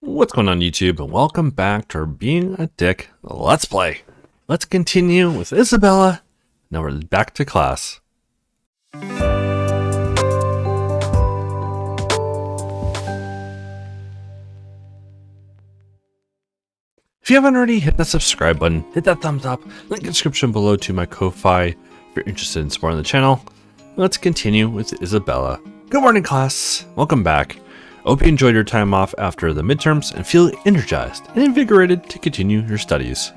What's going on YouTube, and welcome back to our Being a Dick Let's Play. Let's continue with Isabella. Now we're back to class. If you haven't already, hit that subscribe button, hit that thumbs up, link in the description below to my Ko-Fi if you're interested in supporting the channel. Let's continue with Isabella. Good morning, class. Welcome back. I hope you enjoyed your time off after the midterms and feel energized and invigorated to continue your studies.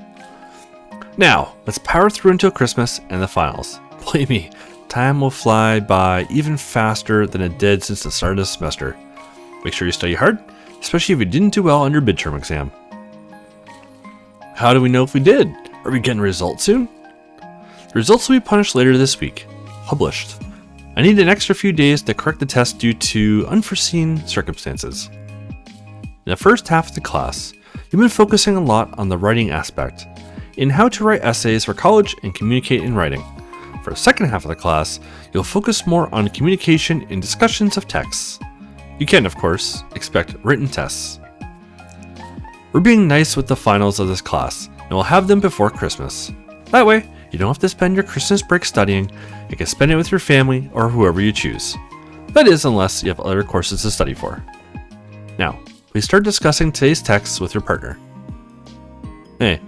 Now, let's power through until Christmas and the finals. Believe me, time will fly by even faster than it did since the start of the semester. Make sure you study hard, especially if you didn't do well on your midterm exam. How do we know if we did? Are we getting results soon? The results will be published later this week. Published. I need an extra few days to correct the test due to unforeseen circumstances. In the first half of the class, you've been focusing a lot on the writing aspect, in how to write essays for college and communicate in writing. For the second half of the class, you'll focus more on communication and discussions of texts. You can, of course, expect written tests. We're being nice with the finals of this class, and we'll have them before Christmas. That way, you don't have to spend your Christmas break studying. You can spend it with your family or whoever you choose. That is, unless you have other courses to study for. Now, please start discussing today's texts with your partner. Hey,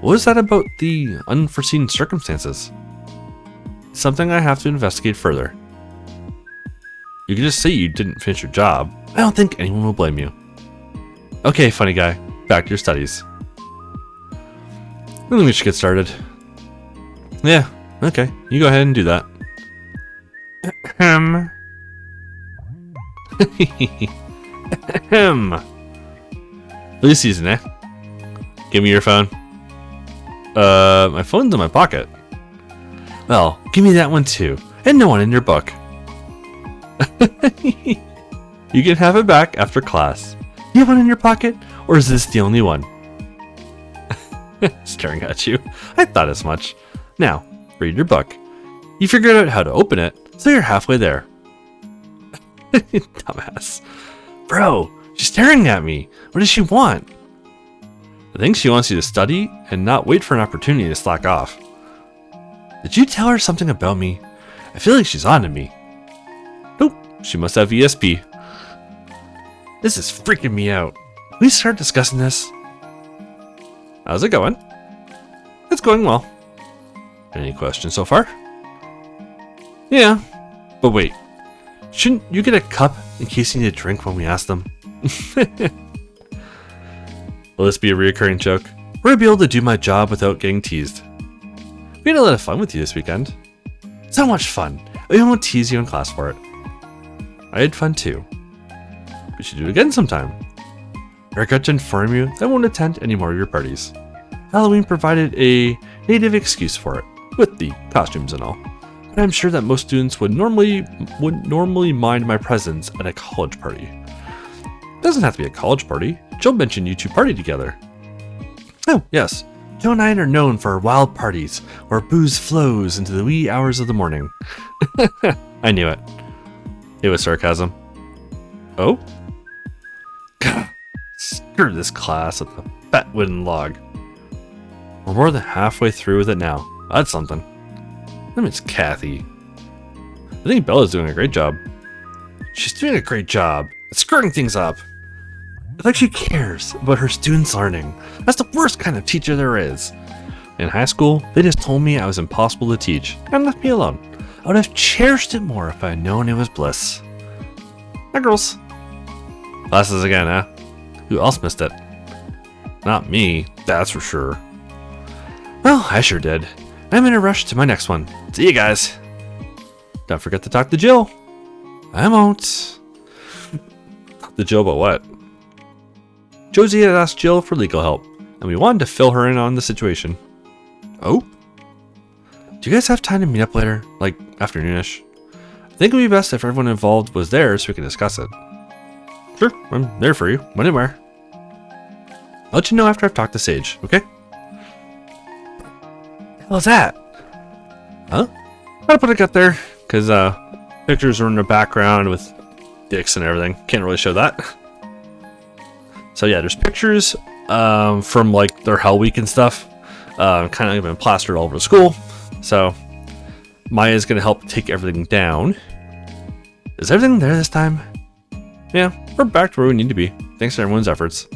what is that about the unforeseen circumstances? It's something I have to investigate further. You can just say you didn't finish your job. I don't think anyone will blame you. Okay, funny guy, back to your studies. I think we should get started. Yeah, okay, you go ahead and do that. Flu season, eh? Give me your phone. My phone's in my pocket. Well, give me that one too, and no one in your book. You can have it back after class. You have one in your pocket, or is this the only one? Staring at you. I thought as much. Now, read your book. You figured out how to open it, so you're halfway there. Dumbass. Bro, she's staring at me. What does she want? I think she wants you to study and not wait for an opportunity to slack off. Did you tell her something about me? I feel like she's on to me. Nope, she must have ESP. This is freaking me out. Can we start discussing this? How's it going? It's going well. Any questions so far? Yeah, but wait. Shouldn't you get a cup in case you need a drink when we ask them? Will this be a reoccurring joke? Will I be able to do my job without getting teased? We had a lot of fun with you this weekend. So much fun. We won't tease you in class for it. I had fun too. We should do it again sometime. I regret to inform you that I won't attend any more of your parties. Halloween provided a native excuse for it, with the costumes and all. But I'm sure that most students would normally mind my presence at a college party. It doesn't have to be a college party. Jill mentioned you two party together. Oh, yes. Joe and I are known for our wild parties, where booze flows into the wee hours of the morning. I knew it. It was sarcasm. Oh? God, screw this class with the fat wooden log. We're more than halfway through with it now. That's something. That means Kathy. I think Bella's doing a great job. She's doing a great job at screwing things up. It's like she cares about her students learning. That's the worst kind of teacher there is. In high school, they just told me I was impossible to teach and left me alone. I would have cherished it more if I had known it was bliss. Hi, girls. Classes again, huh? Who else missed it? Not me, that's for sure. Well, I sure did. I'm in a rush to my next one. See you guys. Don't forget to talk to Jill. I won't. Talk to Jill about what? Josie had asked Jill for legal help, and we wanted to fill her in on the situation. Oh? Do you guys have time to meet up later? Like, afternoonish? I think it would be best if everyone involved was there so we could discuss it. Sure, I'm there for you. When and where? I'll let you know after I've talked to Sage, okay? What was that? Huh? I'll put a cut there, because pictures are in the background with dicks and everything. Can't really show that. So yeah, there's pictures from like their Hell Week and stuff, kind of been plastered all over the school. So Maya's gonna help take everything down. Is everything there this time? Yeah, we're back to where we need to be, thanks to everyone's efforts.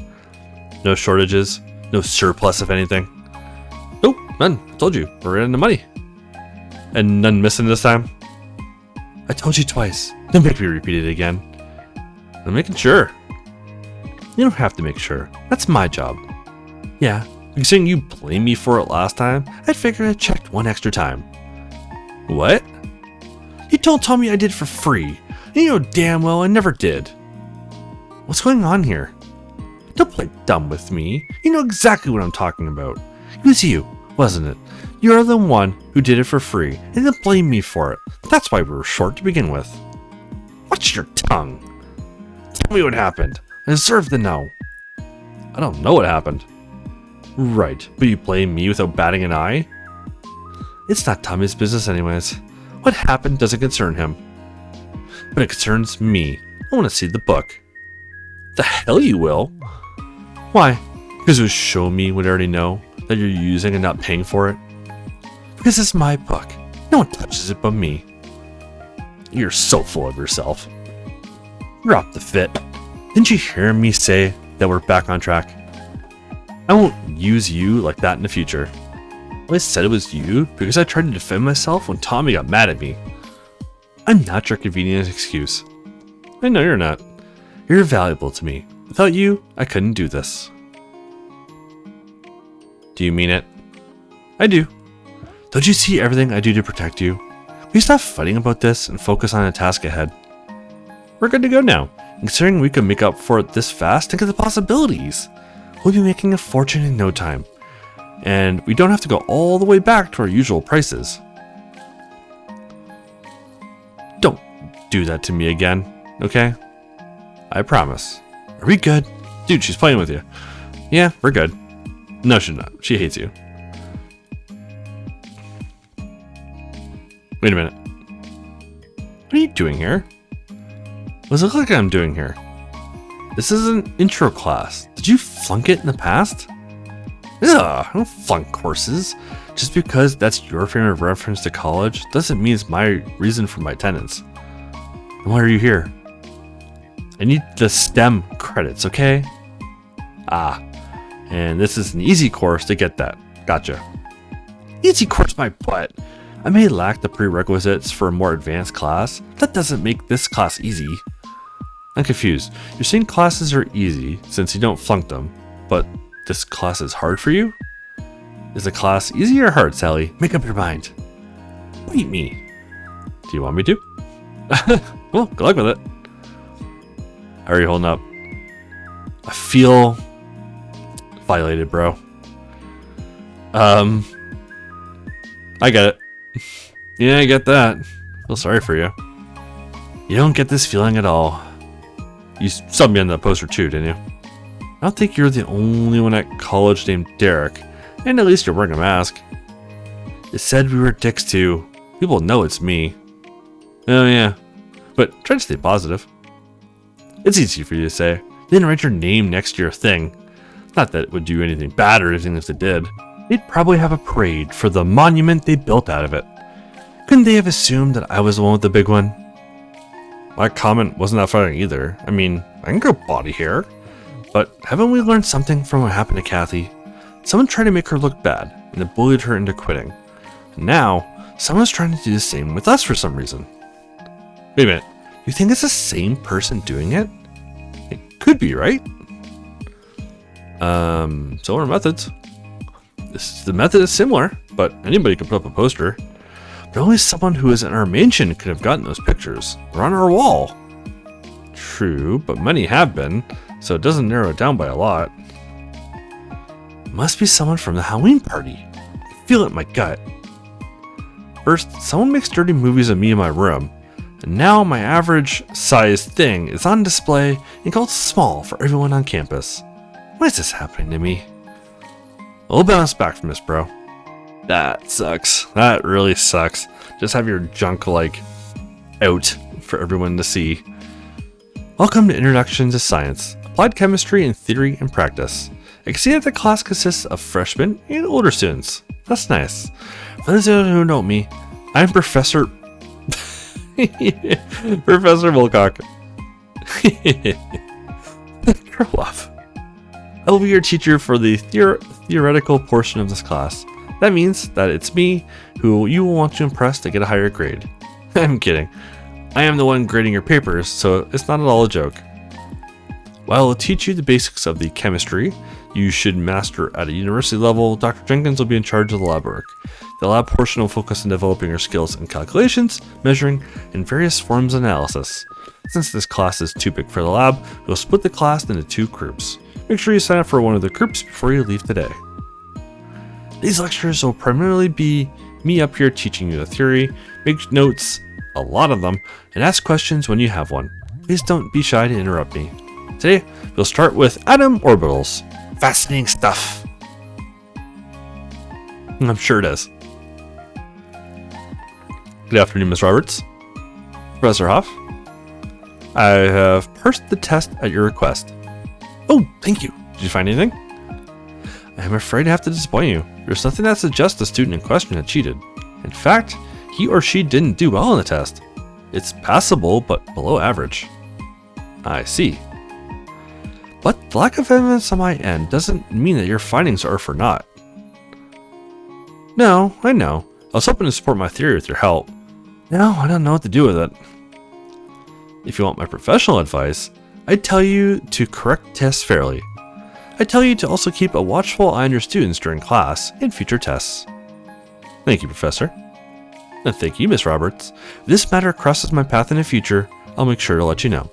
No shortages, no surplus of anything. Nope, none. I told you, we're in the money. And none missing this time. I told you twice. Don't make me repeat it again. I'm making sure. You don't have to make sure. That's my job. Yeah, considering you blamed me for it last time, I'd figure I checked one extra time. What? You told Tommy I did it for free. And you know damn well I never did. What's going on here? Don't play dumb with me. You know exactly what I'm talking about. It was you, wasn't it? You're the one who did it for free and then blamed me for it. That's why we were short to begin with. Watch your tongue. Tell me what happened. I deserve to know. I don't know what happened. Right, but you blame me without batting an eye? It's not Tommy's business anyways. What happened doesn't concern him. But it concerns me. I want to see the book. The hell you will? Why? Because it will show me what I already know that you're using and not paying for it? Because it's my book. No one touches it but me. You're so full of yourself. Drop the fit. Didn't you hear me say that we're back on track? I won't use you like that in the future. I said it was you because I tried to defend myself when Tommy got mad at me. I'm not your convenient excuse. I know you're not. You're valuable to me. Without you, I couldn't do this. Do you mean it? I do. Don't you see everything I do to protect you? Will you stop fighting about this and focus on the task ahead? We're good to go now. Considering we can make up for it this fast, think of the possibilities. We'll be making a fortune in no time. And we don't have to go all the way back to our usual prices. Don't do that to me again, okay? I promise. Are we good? Dude, she's playing with you. Yeah, we're good. No, she's not. She hates you. Wait a minute. What are you doing here? What does it look like I'm doing here? This is an intro class. Did you flunk it in the past? Ugh, I don't flunk courses. Just because that's your frame of reference to college doesn't mean it's my reason for my attendance. And why are you here? I need the STEM credits, okay? Ah, and this is an easy course to get that. Gotcha. Easy course my butt. I may lack the prerequisites for a more advanced class. That doesn't make this class easy. I'm confused. You're saying classes are easy since you don't flunk them, but this class is hard for you? Is the class easy or hard, Sally? Make up your mind. Beat me. Do you want me to? Well, good luck with it. How are you holding up? I feel violated, bro. I get it. Yeah, I get that. I feel sorry for you. You don't get this feeling at all. You subbed me on the poster too, didn't you? I don't think you're the only one at college named Derek, and at least you're wearing a mask. It said we were dicks too. People know it's me. Oh yeah, but try to stay positive. It's easy for you to say. They didn't write your name next to your thing. Not that it would do anything bad or anything if they did. They'd probably have a parade for the monument they built out of it. Couldn't they have assumed that I was the one with the big one? My comment wasn't that funny either. I mean, I can grow body hair. But haven't we learned something from what happened to Kathy? Someone tried to make her look bad, and it bullied her into quitting. And now, someone's trying to do the same with us for some reason. Wait a minute, you think it's the same person doing it? It could be, right? Similar methods. The method is similar, but anybody can put up a poster. But only someone who is in our mansion could have gotten those pictures. They're on our wall. True, but many have been, so it doesn't narrow it down by a lot. It must be someone from the Halloween party. I feel it in my gut. First, someone makes dirty movies of me in my room, and now my average size thing is on display and called small for everyone on campus. Why is this happening to me? I'll bounce back from this, bro. That sucks. That really sucks. Just have your junk, like, out for everyone to see. Welcome to Introduction to Science, a applied chemistry in theory and practice. I can see that the class consists of freshmen and older students. That's nice. For those who don't know me, I'm Professor Professor Wilcock. Grow up. I will be your teacher for the theoretical portion of this class. That means that it's me who you will want to impress to get a higher grade. I'm kidding. I am the one grading your papers, so it's not at all a joke. While I'll teach you the basics of the chemistry you should master at a university level, Dr. Jenkins will be in charge of the lab work. The lab portion will focus on developing your skills in calculations, measuring, and various forms of analysis. Since this class is too big for the lab, we'll split the class into 2 groups. Make sure you sign up for one of the groups before you leave today. These lectures will primarily be me up here teaching you the theory, make notes, a lot of them, and ask questions when you have one. Please don't be shy to interrupt me. Today, we'll start with atom orbitals. Fascinating stuff. I'm sure it is. Good afternoon, Ms. Roberts. Professor Hoff. I have parsed the test at your request. Oh, thank you. Did you find anything? I'm afraid I have to disappoint you. There's nothing that suggests the student in question had cheated. In fact, he or she didn't do well on the test. It's passable, but below average. I see. But the lack of evidence on my end doesn't mean that your findings are for naught. No, I know. I was hoping to support my theory with your help. Now I don't know what to do with it. If you want my professional advice, I'd tell you to correct tests fairly. I'd tell you to also keep a watchful eye on your students during class and future tests. Thank you, Professor. And thank you, Miss Roberts. If this matter crosses my path in the future, I'll make sure to let you know.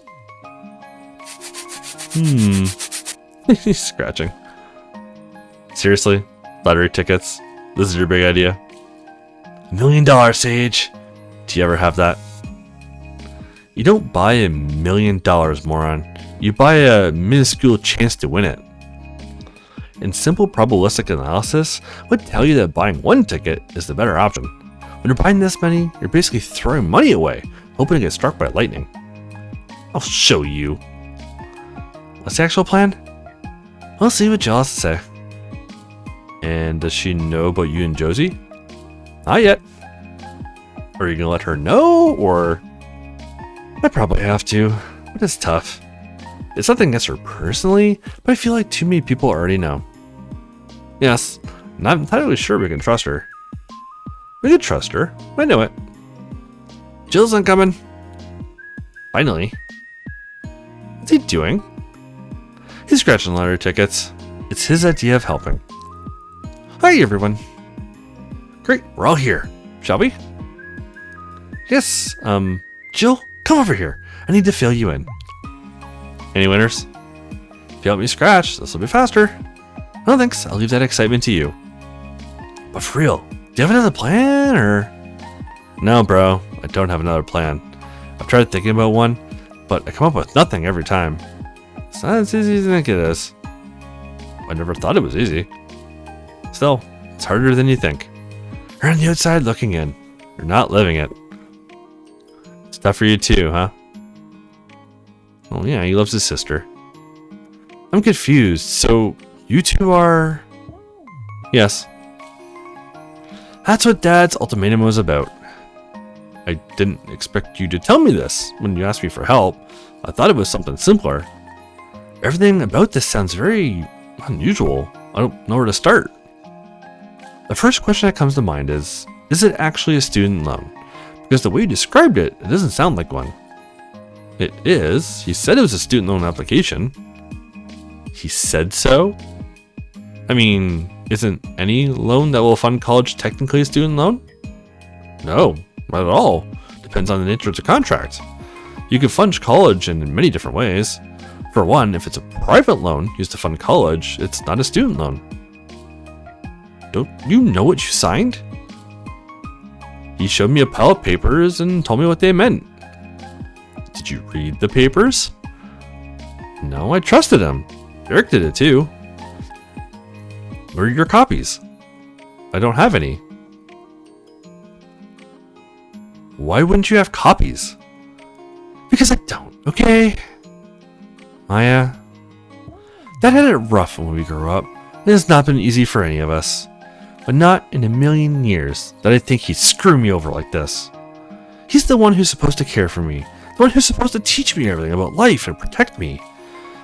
He's scratching. Seriously? Lottery tickets? This is your big idea? $1 million, Sage! Do you ever have that? You don't buy $1 million, moron. You buy a minuscule chance to win it. In simple probabilistic analysis, would tell you that buying one ticket is the better option. When you're buying this many, you're basically throwing money away, hoping to get struck by lightning. I'll show you. What's the actual plan? We'll see what Jill has to say. And does she know about you and Josie? Not yet. Are you gonna let her know, or? I probably have to, but it's tough. It's nothing against her personally, but I feel like too many people already know. Yes, not entirely sure we can trust her. We could trust her. I know it. Jill's incoming. Finally. What's he doing? He's scratching lottery tickets. It's his idea of helping. Hi, everyone. Great, we're all here. Shall we? Yes, Jill, come over here. I need to fill you in. Any winners? If you help me scratch, this will be faster. No thanks, I'll leave that excitement to you. But for real, do you have another plan, or? No, bro, I don't have another plan. I've tried thinking about one, but I come up with nothing every time. It's not as easy as I think it is. I never thought it was easy. Still, it's harder than you think. You're on the outside looking in. You're not living it. It's tough for you too, huh? Oh yeah, he loves his sister. I'm confused, so you two are... Yes. That's what Dad's ultimatum was about. I didn't expect you to tell me this when you asked me for help. I thought it was something simpler. Everything about this sounds very unusual. I don't know where to start. The first question that comes to mind is it actually a student loan? Because the way you described it, it doesn't sound like one. It is. He said it was a student loan application. He said so? I mean, isn't any loan that will fund college technically a student loan? No, not at all. Depends on the nature of the contract. You can fund college in many different ways. For one, if it's a private loan used to fund college, it's not a student loan. Don't you know what you signed? He showed me a pile of papers and told me what they meant. Did you read the papers? No, I trusted him. Eric did it too. Where are your copies? I don't have any. Why wouldn't you have copies? Because I don't, okay? Maya, Dad had it rough when we grew up. It has not been easy for any of us. But not in a million years that I think he'd screw me over like this. He's the one who's supposed to care for me. The one who's supposed to teach me everything about life and protect me.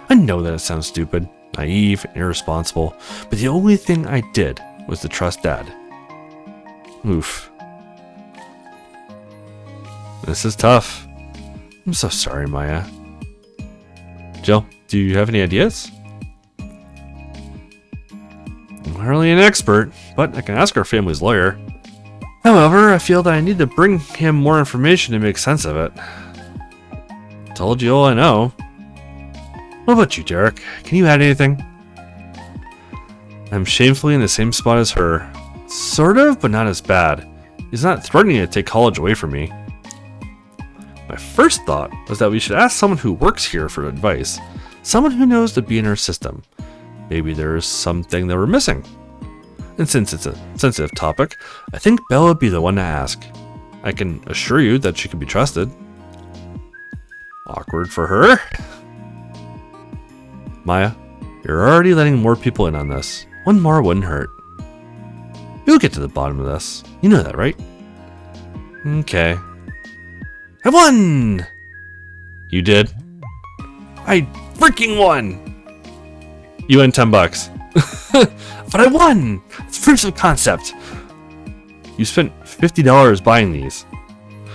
I know that it sounds stupid, naive, and irresponsible, but the only thing I did was to trust Dad. Oof. This is tough. I'm so sorry, Maya. Jill, do you have any ideas? I'm not really an expert, but I can ask our family's lawyer. However, I feel that I need to bring him more information to make sense of it. Told you all I know. What about you, Derek? Can you add anything? I'm shamefully in the same spot as her. Sort of, but not as bad. He's not threatening to take college away from me. My first thought was that we should ask someone who works here for advice. Someone who knows the B&R system. Maybe there's something that we're missing. And since it's a sensitive topic, I think Belle would be the one to ask. I can assure you that she can be trusted. Awkward for her. Maya, you're already letting more people in on this. One more wouldn't hurt. We'll get to the bottom of this. You know that, right? Okay. I won! You did? I freaking won! You win $10. But I won! It's proof of concept. You spent $50 buying these.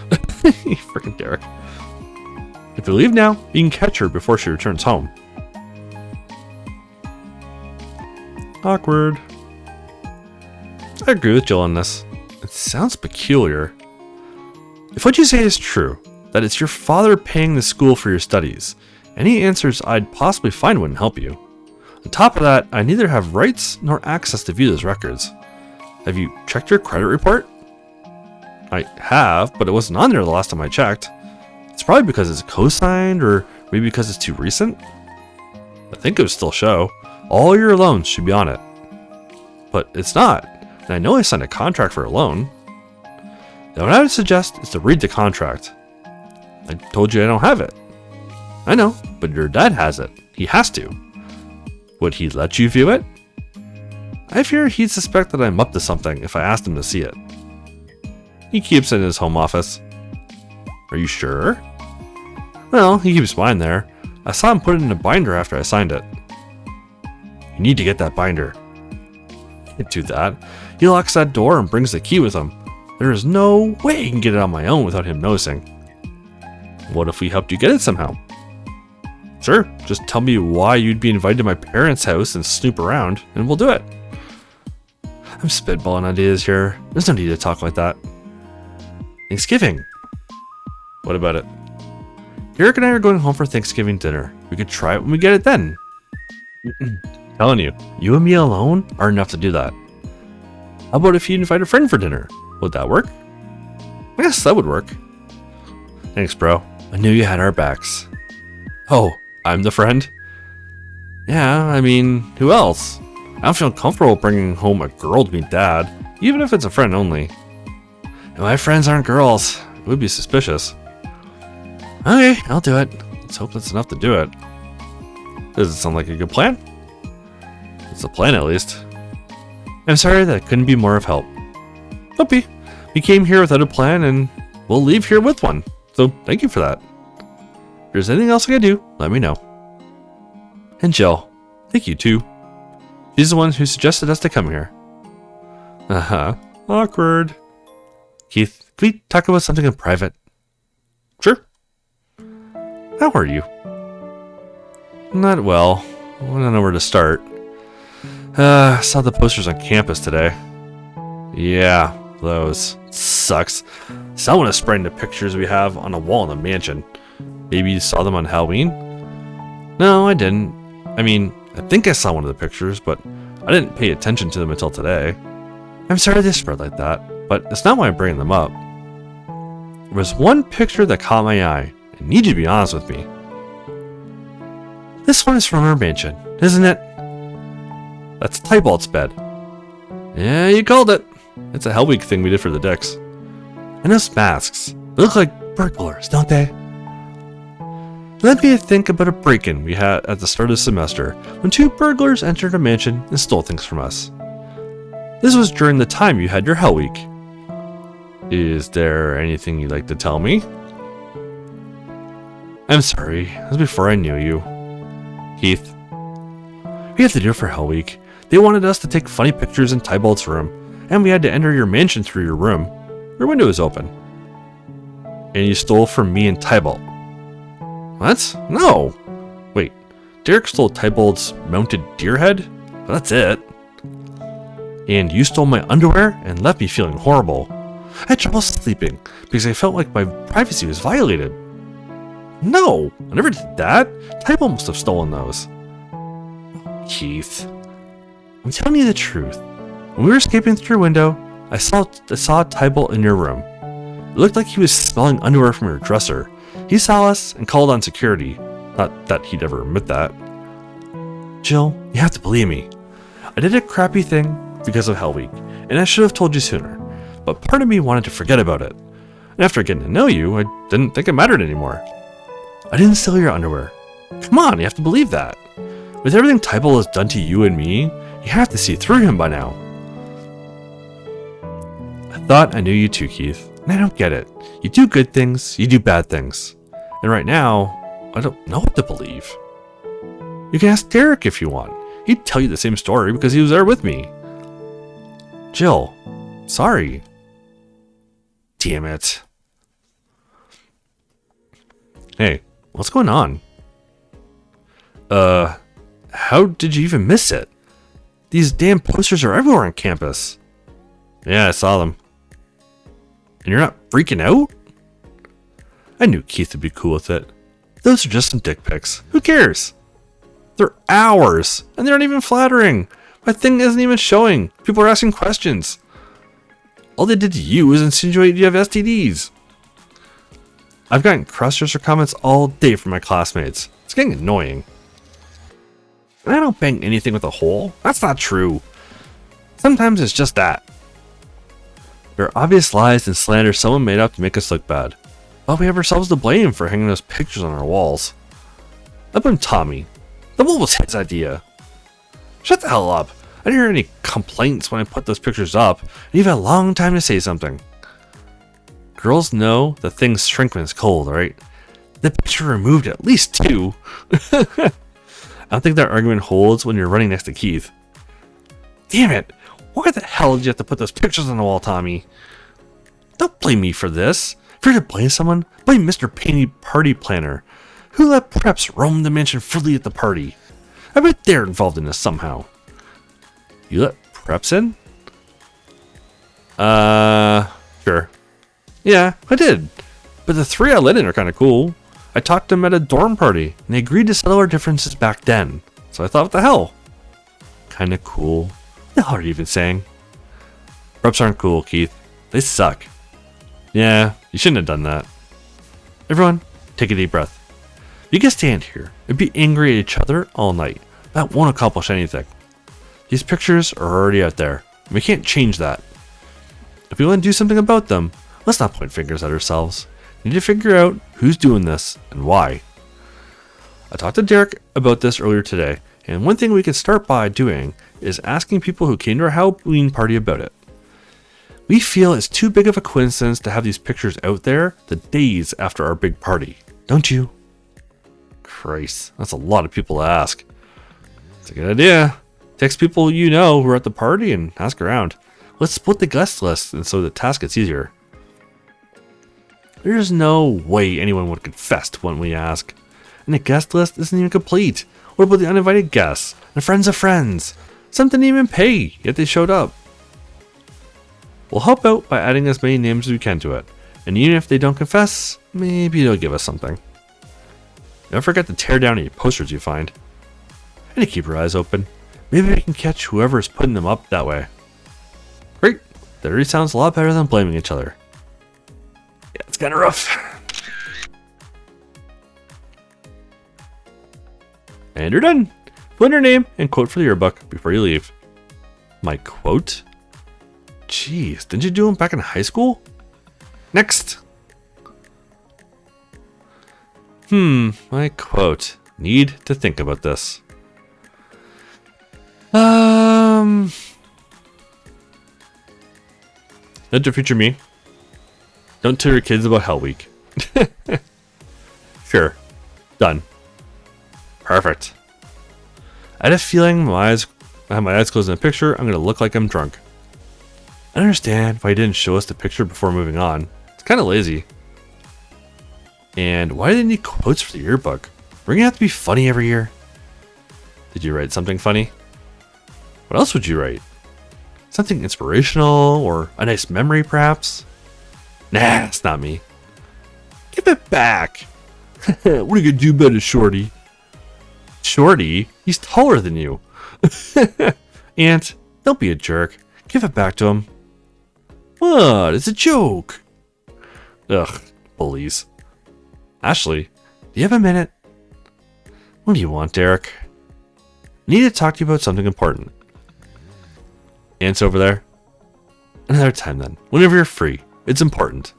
Freaking Derek. If you leave now, you can catch her before she returns home. Awkward. I agree with Jill on this. It sounds peculiar. If what you say is true, that it's your father paying the school for your studies, any answers I'd possibly find wouldn't help you. On top of that, I neither have rights nor access to view those records. Have you checked your credit report? I have, but it wasn't on there the last time I checked. It's probably because it's co-signed, or maybe because it's too recent. I think it would still show. All your loans should be on it. But it's not, and I know I signed a contract for a loan. Now what I would suggest is to read the contract. I told you I don't have it. I know, but your dad has it. He has to. Would he let you view it? I fear he'd suspect that I'm up to something if I asked him to see it. He keeps it in his home office. Are you sure? Well, he keeps mine there. I saw him put it in a binder after I signed it. You need to get that binder. Can't do that. He locks that door and brings the key with him. There is no way I can get it on my own without him noticing. What if we helped you get it somehow? Sure, just tell me why you'd be invited to my parents' house and snoop around, and we'll do it. I'm spitballing ideas here. There's no need to talk like that. Thanksgiving. What about it? Eric and I are going home for Thanksgiving dinner. We could try it when we get it then. Telling you, you and me alone are enough to do that. How about if you invite a friend for dinner? Would that work? I guess that would work. Thanks, bro. I knew you had our backs. Oh, I'm the friend? Yeah, I mean, who else? I don't feel comfortable bringing home a girl to meet Dad, even if it's a friend only. And my friends aren't girls. It would be suspicious. Okay, I'll do it. Let's hope that's enough to do it. Does it sound like a good plan? It's a plan, at least. I'm sorry that I couldn't be more of help. Don't be. We came here without a plan, and we'll leave here with one. So thank you for that. If there's anything else I can do, let me know. And Jill, thank you too. She's the one who suggested us to come here. Awkward. Keith, can we talk about something in private? Sure. How are you? Not well. I don't know where to start. Saw the posters on campus today. Yeah, those. Sucks. Someone is spreading the pictures we have on a wall in the mansion. Maybe you saw them on Halloween? No, I didn't. I mean, I think I saw one of the pictures, but I didn't pay attention to them until today. I'm sorry they spread like that, but it's not why I'm bringing them up. There was one picture that caught my eye. I need you to be honest with me. This one is from our mansion, isn't it? That's Tybalt's bed. Yeah, you called it. It's a Hell Week thing we did for the decks. And those masks, they look like burglars, don't they? Led me to think about a break-in we had at the start of the semester when 2 burglars entered a mansion and stole things from us. This was during the time you had your Hell Week. Is there anything you'd like to tell me? I'm sorry, it was before I knew you. Keith. We had to do it for Hell Week. They wanted us to take funny pictures in Tybalt's room, and we had to enter your mansion through your room. Your window was open. And you stole from me and Tybalt. What? No! Wait, Derek stole Tybalt's mounted deer head? Well, that's it. And you stole my underwear and left me feeling horrible. I had trouble sleeping because I felt like my privacy was violated. No, I never did that. Tybalt must have stolen those. Keith, I'm telling you the truth. When we were escaping through your window, I saw Tybalt in your room. It looked like he was smelling underwear from your dresser. He saw us and called on security. Not that he'd ever admit that. Jill, you have to believe me. I did a crappy thing because of Hell Week, and I should have told you sooner. But part of me wanted to forget about it. And after getting to know you, I didn't think it mattered anymore. I didn't steal your underwear. Come on, you have to believe that. With everything Tybalt has done to you and me, you have to see through him by now. I thought I knew you too, Keith, and I don't get it. You do good things, you do bad things. And right now, I don't know what to believe. You can ask Derek if you want. He'd tell you the same story because he was there with me. Jill, sorry. Damn it. Hey, what's going on? How did you even miss it? These damn posters are everywhere on campus. Yeah, I saw them. And you're not freaking out? I knew Keith would be cool with it. Those are just some dick pics. Who cares? They're ours, and they're not even flattering. My thing isn't even showing. People are asking questions. All they did to you is insinuate you have STDs. I've gotten cross-dresser comments all day from my classmates. It's getting annoying. And I don't bang anything with a hole. That's not true. Sometimes it's just that. There are obvious lies and slander someone made up to make us look bad. But we have ourselves to blame for hanging those pictures on our walls. I blame Tommy. The wall was his idea. Shut the hell up. I didn't hear any complaints when I put those pictures up, and you've had a long time to say something. Girls know that things shrink when it's cold, right? The picture removed at least 2. I don't think that argument holds when you're running next to Keith. Damn it! Why the hell did you have to put those pictures on the wall, Tommy? Don't blame me for this. If you're to blame someone, blame Mr. Painty Party Planner, who let preps roam the mansion freely at the party. I bet they're involved in this somehow. You let preps in? Sure. Yeah, I did. But the 3 I let in are kind of cool. I talked to them at a dorm party, and they agreed to settle our differences back then. So I thought, what the hell? Kinda cool. What the hell are you even saying? Preps aren't cool, Keith. They suck. Yeah, you shouldn't have done that. Everyone, take a deep breath. You can stand here and be angry at each other all night. That won't accomplish anything. These pictures are already out there, and we can't change that. If we want to do something about them, let's not point fingers at ourselves. We need to figure out who's doing this and why. I talked to Derek about this earlier today, and one thing we can start by doing is asking people who came to our Halloween party about it. We feel it's too big of a coincidence to have these pictures out there the days after our big party, don't you? Christ, that's a lot of people to ask. It's a good idea. Text people you know who are at the party and ask around. Let's split the guest list and so the task gets easier. There's no way anyone would confess to when we ask. And the guest list isn't even complete. What about the uninvited guests? And friends of friends? Some didn't even pay, yet they showed up. We'll help out by adding as many names as we can to it. And even if they don't confess, maybe they'll give us something. Don't forget to tear down any posters you find. And to keep your eyes open. Maybe we can catch whoever is putting them up that way. Great. That already sounds a lot better than blaming each other. Yeah, it's kind of rough. And you're done. Fill in your name and quote for the yearbook before you leave. My quote? Jeez, didn't you do them back in high school? Next. My quote. Need to think about this. Note to future me. Don't tell your kids about Hell Week. Sure. Done. Perfect. I had a feeling I have my eyes closed in the picture, I'm going to look like I'm drunk. I understand why he didn't show us the picture before moving on. It's kind of lazy. And why did he need quotes for the yearbook? We're going to have to be funny every year. Did you write something funny? What else would you write? Something inspirational or a nice memory perhaps? Nah, it's not me. Give it back. What are you going to do about it, Shorty? Shorty? He's taller than you. Aunt, don't be a jerk. Give it back to him. What? It's a joke. Ugh, bullies. Ashley, do you have a minute? What do you want, Derek? I need to talk to you about something important. Aunt's over there. Another time then. Whenever you're free. It's important.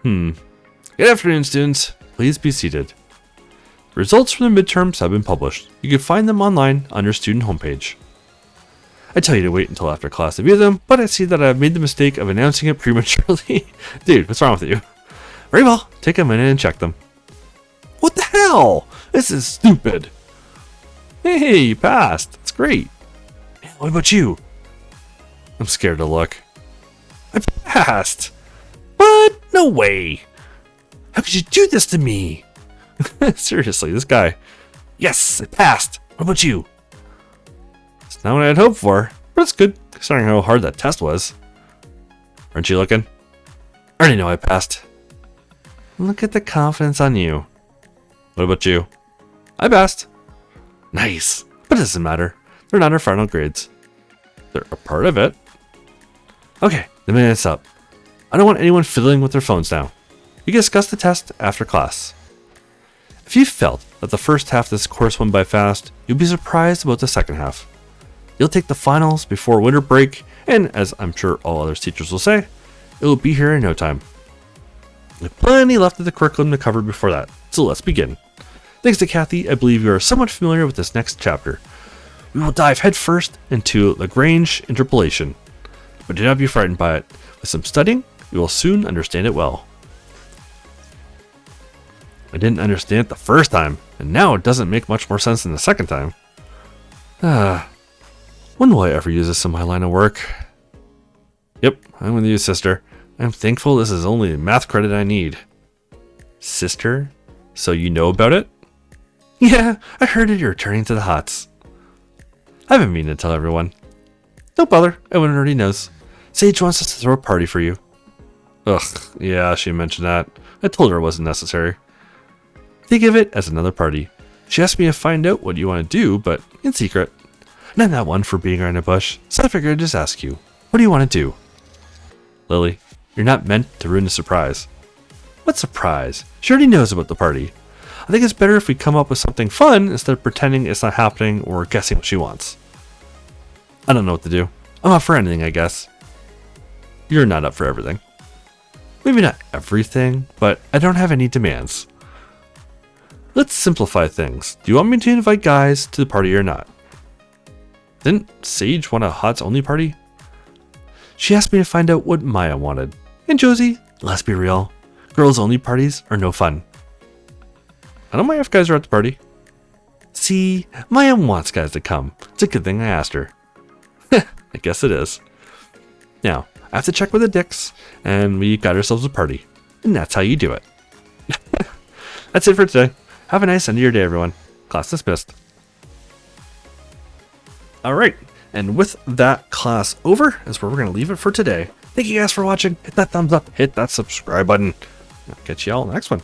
Good afternoon, students. Please be seated. The results from the midterms have been published. You can find them online on your student homepage. I tell you to wait until after class to view them, but I see that I've made the mistake of announcing it prematurely. Dude, what's wrong with you? Very well, take a minute and check them. What the hell? This is stupid. Hey, you passed. That's great. What about you? I'm scared to look. I passed. What? No way. How could you do this to me? Seriously, this guy. Yes, I passed. What about you? It's not what I had hoped for, but it's good considering how hard that test was. Aren't you looking? I already know I passed. Look at the confidence on you. What about you? I passed. Nice, but it doesn't matter. They're not our final grades. They're a part of it. Okay, the minute's up. I don't want anyone fiddling with their phones now. We can discuss the test after class. If you felt that the first half of this course went by fast, you'll be surprised about the second half. You'll take the finals before winter break, and as I'm sure all other teachers will say, it will be here in no time. We have plenty left of the curriculum to cover before that, so let's begin. Thanks to Kathy, I believe you are somewhat familiar with this next chapter. We will dive headfirst into Lagrange interpolation, but do not be frightened by it. With some studying, you will soon understand it well. I didn't understand it the first time, and now it doesn't make much more sense than the second time. When will I ever use this in my line of work? Yep, I'm with you, sister. I'm thankful this is only the math credit I need. Sister? So you know about it? Yeah, I heard that you're returning to the Hots. I've been meaning to tell everyone. Don't bother, everyone already knows. Sage wants us to throw a party for you. Ugh, yeah, she mentioned that. I told her it wasn't necessary. Think of it as another party. She asked me to find out what you want to do, but in secret. And I'm not one for being around a bush, so I figured I'd just ask you. What do you want to do? Lily, you're not meant to ruin the surprise. What surprise? She already knows about the party. I think it's better if we come up with something fun instead of pretending it's not happening or guessing what she wants. I don't know what to do. I'm up for anything, I guess. You're not up for everything. Maybe not everything, but I don't have any demands. Let's simplify things. Do you want me to invite guys to the party or not? Didn't Sage want a Hots only party? She asked me to find out what Maya wanted. And Josie, let's be real. Girls only parties are no fun. I don't mind if guys are at the party. See, Maya wants guys to come. It's a good thing I asked her. I guess it is. Now, I have to check with the dicks, and we got ourselves a party. And that's how you do it. That's it for today. Have a nice end of your day, everyone. Class dismissed. Alright, and with that class over is where we're going to leave it for today. Thank you guys for watching. Hit that thumbs up, hit that subscribe button. I'll catch you all in the next one.